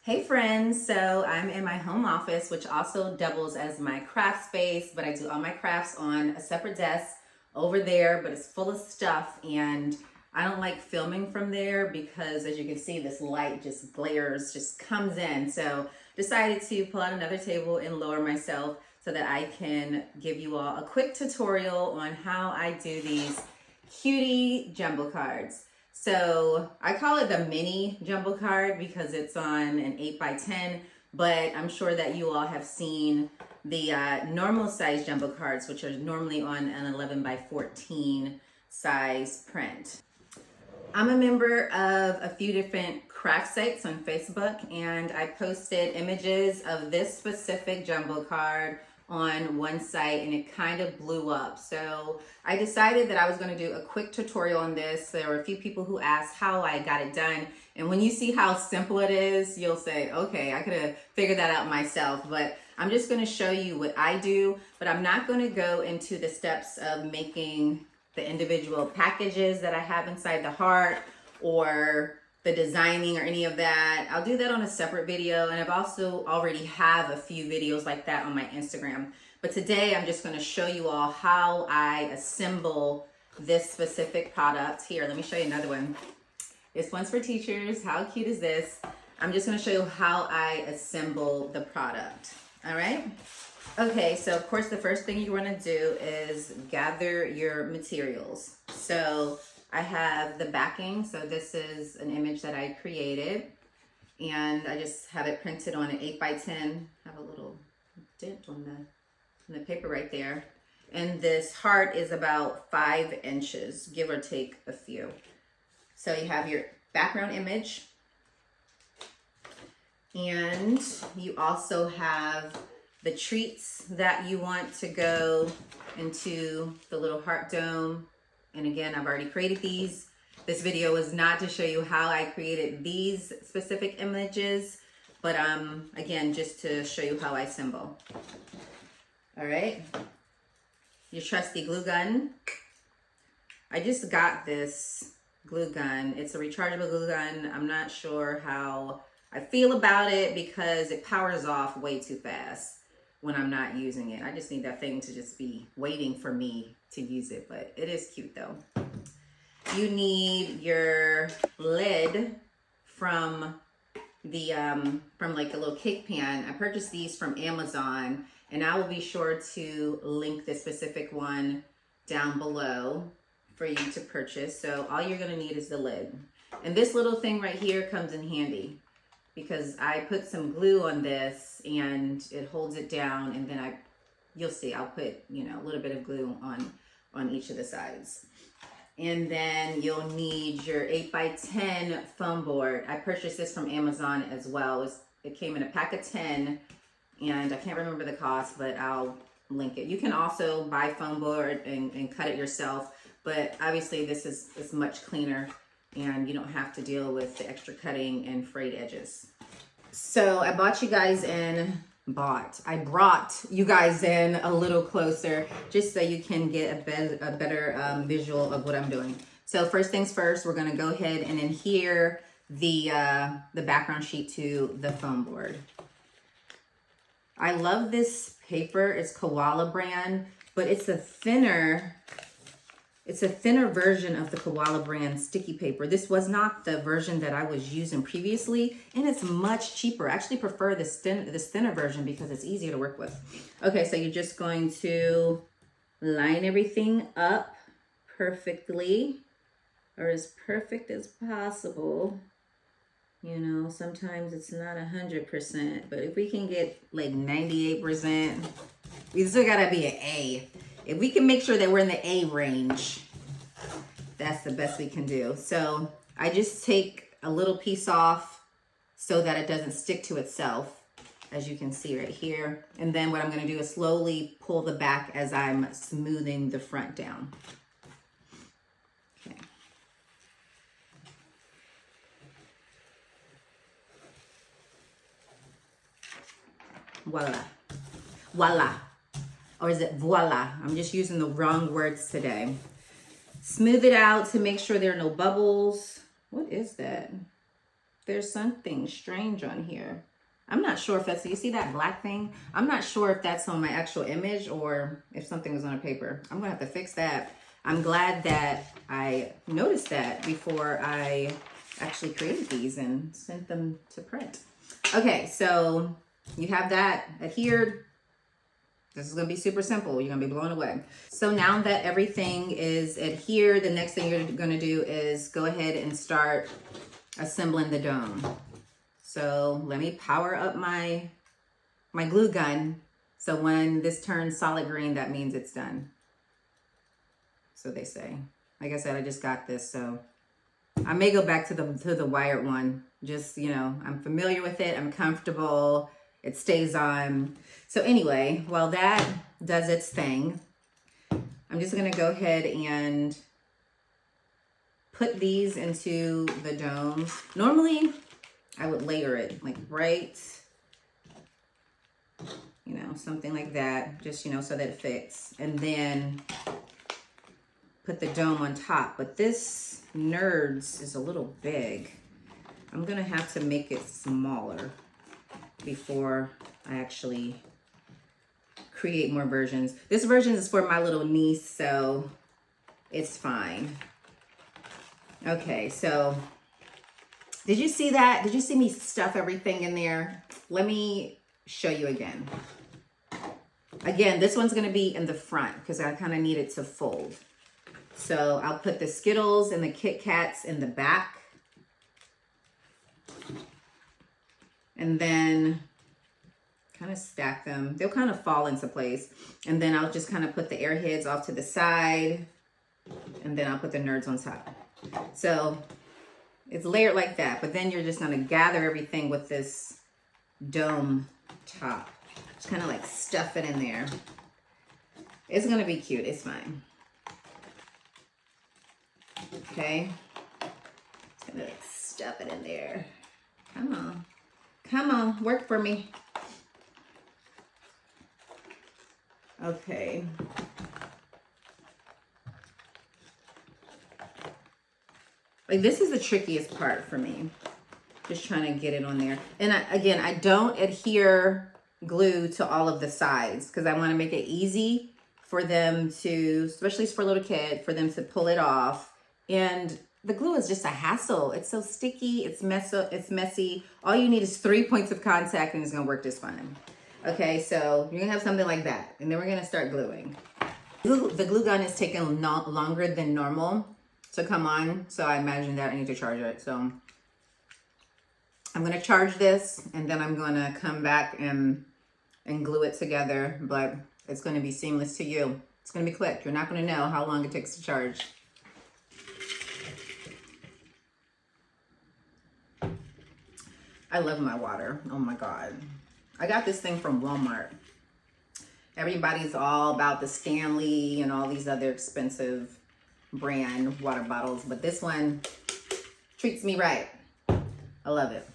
Hey friends, so I'm in my home office, which also doubles as my craft space, but I do all my crafts on a separate desk over there, but it's full of stuff and I don't like filming from there because as you can see, this light just glares, just comes in. So decided to pull out another table and lower myself so that I can give you all a quick tutorial on how I do these cutie jumbo cards. So I call it the mini jumbo card because it's on an 8x10, but I'm sure that you all have seen the normal size jumbo cards, which are normally on an 11x14 size print. I'm a member of a few different craft sites on Facebook, and I posted images of this specific jumbo card on one site and it kind of blew up. So I decided that I was going to do a quick tutorial on this. There were a few people who asked how I got it done. And when you see how simple it is, you'll say, okay, I could have figured that out myself. But I'm just going to show you what I do, but I'm not going to go into the steps of making the individual packages that I have inside the heart or the designing or any of that. I'll do that on a separate video, and I've also already have a few videos like that on my Instagram. But today I'm just going to show you all how I assemble this specific product. Here, let me show you another one. This one's for teachers. How cute is this? I'm just going to show you how I assemble the product. All right? Okay, so of course the first thing you want to do is gather your materials. So I have the backing. So this is an image that I created and I just have it printed on an 8x10. Have a little dent on the paper right there. And this heart is about 5 inches, give or take a few. So you have your background image and you also have the treats that you want to go into the little heart dome. And again, I've already created these. This video is not to show you how I created these specific images, but again, just to show you how I assemble. All right, your trusty glue gun. I just got this glue gun. It's a rechargeable glue gun. I'm not sure how I feel about it because it powers off way too fast when I'm not using it. I just need that thing to just be waiting for me to use it, but it is cute though. You need your lid from the from like a little cake pan. I purchased these from Amazon and I will be sure to link the specific one down below for you to purchase. So all you're gonna need is the lid. And this little thing right here comes in handy because I put some glue on this and it holds it down, and then you'll see, I'll put, a little bit of glue on each of the sides. And then you'll need your 8x10 foam board. I purchased this from Amazon as well. It came in a pack of 10 and I can't remember the cost, but I'll link it. You can also buy foam board and cut it yourself, but obviously this is much cleaner and you don't have to deal with the extra cutting and frayed edges. So I brought you guys in a little closer just so you can get a better visual of what I'm doing. So first things first, we're gonna go ahead and adhere the background sheet to the foam board. I love this paper. It's Koala brand, but it's a thinner version of the Koala brand sticky paper. This was not the version that I was using previously, and it's much cheaper. I actually prefer this thinner version because it's easier to work with. Okay, so you're just going to line everything up perfectly, or as perfect as possible. Sometimes it's not 100%, but if we can get like 98%, we still gotta be an A. If we can make sure that we're in the A range, that's the best we can do. So I just take a little piece off so that it doesn't stick to itself, as you can see right here. And then what I'm gonna do is slowly pull the back as I'm smoothing the front down. Okay. Voila. Voila. Or is it voila? I'm just using the wrong words today. Smooth it out to make sure there are no bubbles. What is that? there's something strange on here. I'm not sure if that's, you see that black thing? I'm not sure if that's on my actual image or if something was on a paper. I'm gonna have to fix that. I'm glad that I noticed that before I actually created these and sent them to print. Okay, so you have that adhered. This is gonna be super simple. You're gonna be blown away. So now that everything is adhered, the next thing you're gonna do is go ahead and start assembling the dome. So let me power up my glue gun. So when this turns solid green, that means it's done. So they say. Like I said, I just got this, so I may go back to the wired one. Just, you know, I'm familiar with it. I'm comfortable. It stays on. So anyway, while that does its thing, I'm just gonna go ahead and put these into the dome. Normally, I would layer it like right, you know, something like that, just, you know, so that it fits. And then put the dome on top. But this Nerds is a little big. I'm gonna have to make it smaller before I actually create more versions. This version is for my little niece, so it's fine. Okay, so did you see that? Did you see me stuff everything in there? Let me show you again. Again, this one's gonna be in the front because I kind of need it to fold. So I'll put the Skittles and the Kit Kats in the back. And then kind of stack them. They'll kind of fall into place. And then I'll just kind of put the Airheads off to the side. And then I'll put the Nerds on top. So it's layered like that. But then you're just going to gather everything with this dome top. Just kind of like stuff it in there. It's going to be cute. It's fine. Okay. Just going to like stuff it in there. Come on. Come on. Work for me. Okay. Like this is the trickiest part for me. Just trying to get it on there. And again, I don't adhere glue to all of the sides because I want to make it easy for them to, especially for a little kid, for them to pull it off. And the glue is just a hassle. It's so sticky, it's messy. All you need is 3 points of contact and it's gonna work just fine. Okay, so you're gonna have something like that. And then we're gonna start gluing. The glue gun is taking longer than normal to come on. So I imagine that I need to charge it. So I'm gonna charge this and then I'm gonna come back and glue it together, but it's gonna be seamless to you. It's gonna be quick. You're not gonna know how long it takes to charge. I love my water. Oh my God. I got this thing from Walmart. Everybody's all about the Stanley and all these other expensive brand water bottles, but this one treats me right. I love it.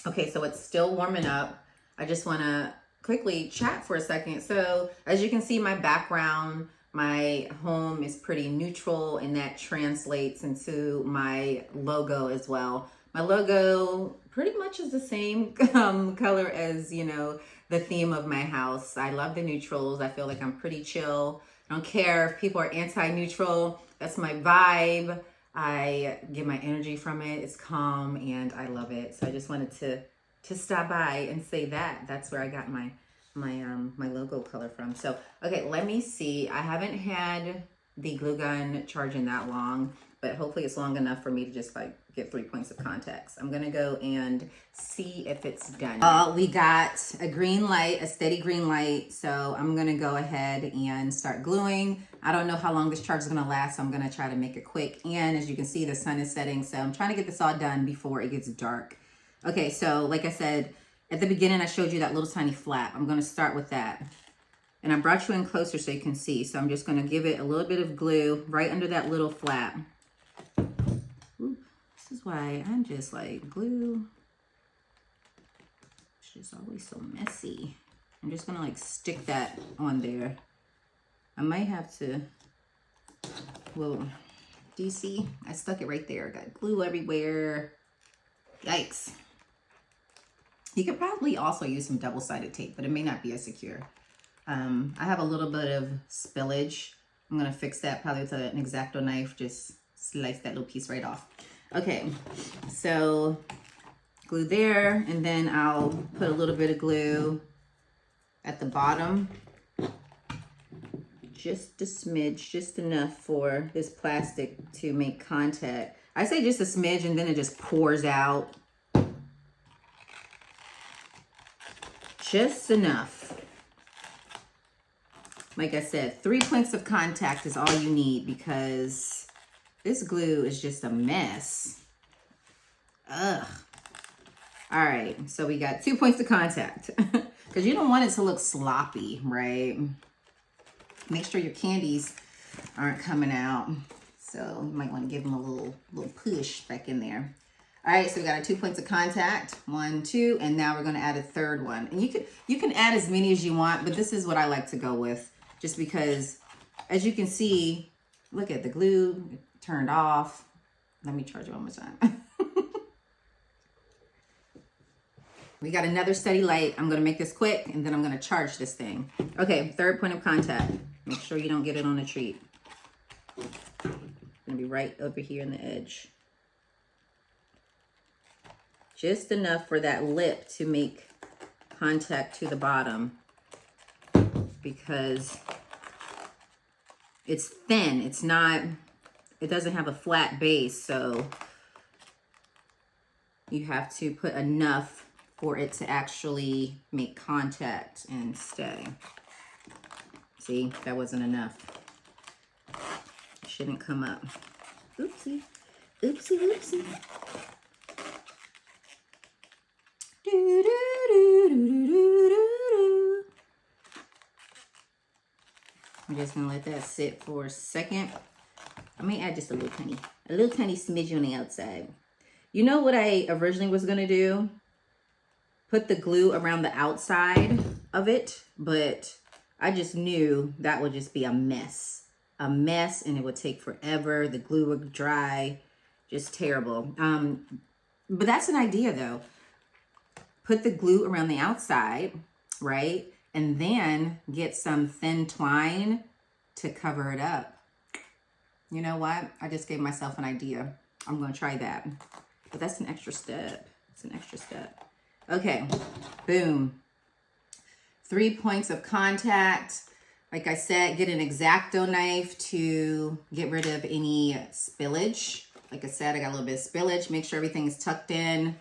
Okay, so it's still warming up. I just wanna quickly chat for a second. So as you can see, my background, my home is pretty neutral and that translates into my logo as well. My logo pretty much is the same color as, you know, the theme of my house. I love the neutrals. I feel like I'm pretty chill. I don't care if people are anti-neutral. That's my vibe. I get my energy from it. It's calm and I love it. So I just wanted to stop by and say that. That's where I got my logo color from. So, okay, let me see. I haven't had the glue gun charging that long, but hopefully it's long enough for me to just like get 3 points of contacts. I'm gonna go and see if it's done. We got a green light, a steady green light. So I'm gonna go ahead and start gluing. I don't know how long this charge is gonna last, so I'm gonna try to make it quick. And as you can see, the sun is setting. So I'm trying to get this all done before it gets dark. Okay, so like I said, at the beginning, I showed you that little tiny flap. I'm gonna start with that. And I brought you in closer so you can see. So I'm just gonna give it a little bit of glue right under that little flap. Ooh, this is why I'm just like glue. It's just always so messy. I'm just gonna like stick that on there. I might have to, well, do you see? I stuck it right there. I got glue everywhere. Yikes. You could probably also use some double-sided tape, but it may not be as secure. I have a little bit of spillage. I'm gonna fix that probably with an X-Acto knife. Just slice that little piece right off. Okay, so glue there, and then I'll put a little bit of glue at the bottom. Just a smidge, just enough for this plastic to make contact. I say just a smidge, and then it just pours out. Just enough. Like I said, 3 points of contact is all you need because this glue is just a mess. Ugh. All right, so we got 2 points of contact because you don't want it to look sloppy, right? Make sure your candies aren't coming out. So you might want to give them a little push back in there. All right, so we got our 2 points of contact, 1, 2, and now we're gonna add a third one. And you can add as many as you want, but this is what I like to go with, just because, as you can see, look at the glue turned off. Let me charge it one more time. We got another steady light. I'm gonna make this quick, and then I'm gonna charge this thing. Okay, third point of contact. Make sure you don't get it on a treat. It's gonna be right over here in the edge. Just enough for that lip to make contact to the bottom because it's thin. It doesn't have a flat base, so you have to put enough for it to actually make contact and stay. See, that wasn't enough. It shouldn't come up. Oopsie, oopsie, oopsie. I'm just gonna let that sit for a second. I may add just a little tiny smidge on the outside. You know what I originally was gonna do? Put the glue around the outside of it, but I just knew that would just be a mess. A mess, and it would take forever. The glue would dry, just terrible. But that's an idea though. Put the glue around the outside, right? And then get some thin twine to cover it up. You know what? I just gave myself an idea. I'm gonna try that. But that's an extra step. It's an extra step. Okay, boom. 3 points of contact. Like I said, get an X-Acto knife to get rid of any spillage. Like I said, I got a little bit of spillage. Make sure everything is tucked in.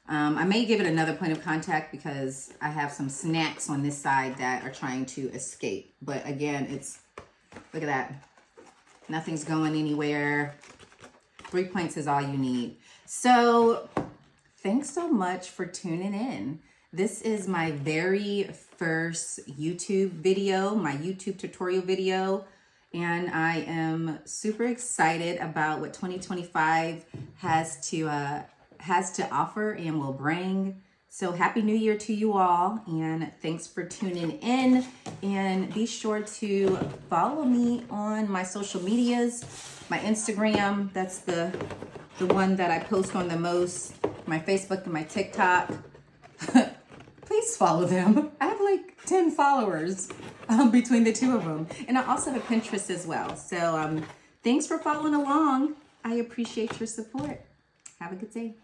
I may give it another point of contact because I have some snacks on this side that are trying to escape. But again, look at that. Nothing's going anywhere. 3 points is all you need. So thanks so much for tuning in. This is my very first YouTube video, my YouTube tutorial video. And I am super excited about what 2025 has to offer and will bring. So happy new year to you all, and thanks for tuning in. And be sure to follow me on my social medias, my Instagram, that's the one that I post on the most, my Facebook and my TikTok. Please follow them. I have like 10 followers between the two of them. And I also have Pinterest as well. So thanks for following along. I appreciate your support. Have a good day.